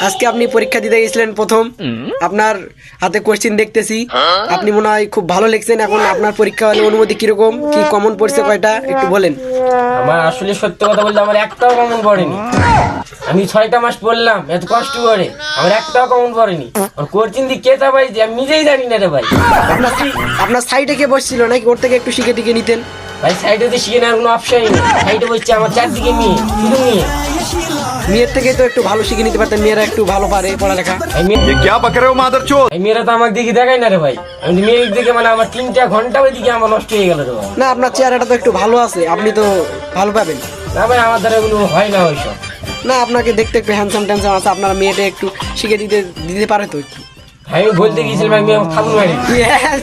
আজকে আপনি পরীক্ষা দিতে গেছিলেন প্রথম, আপনার হাতে কোশ্চেন দেখতেছি, আপনি মনে হয় খুব ভালো লিখছেন। এখন আপনার পরীক্ষা হলে অনুমতি কিরকম, কি কমন পড়ছে কয়টা একটু বলেন। আমার আসলে সত্য কথা বলতে আমার একটাও কমন পড়েনি। আমি 6টা মাস পড়লাম এত কষ্ট করে, আমার একটাও কমন পড়েনি। আর কোচিং দি কে চাপাইছে আমি নিজেই জানি না রে ভাই। আপনার সাইডে কে বসছিল নাকি ওর থেকে একটু শিখে টিকে নিতেন? ভাই সাইডে তো শিখে নেওয়ার কোনো অপশনই নেই, সাইডে বসছে আমার চারদিকে মেয়ে, শুধু মেয়ে। মেয়ের থেকে তো একটু ভালো শিখে নিতে পারতেন, মেয়েরা একটু ভালো পারে পড়ালেখা। মেয়েরা তো আমাকে দেখি দেখাই না রে ভাই, আমি মেয়ের দিকে মানে আমার 3টা ঘন্টা ওইদিকে আমার নষ্ট হয়ে গেল রে ভাই। না, আপনার চেহারাটা তো একটু ভালো আছে, আপনি তো ভালো পাবেন। না ভাই আমার দ্বারা এগুলো হয় না ওইসব। না, আপনাকে দেখতে একটু হ্যান্ডসাম ট্যান্সাম আছে, আপনার মেয়েটা একটু শিখে দিতে দিতে পারে তো একটু। আমি বলতে গিয়েছিলাম ভাই মেয়ে খাবো মারি। Yes!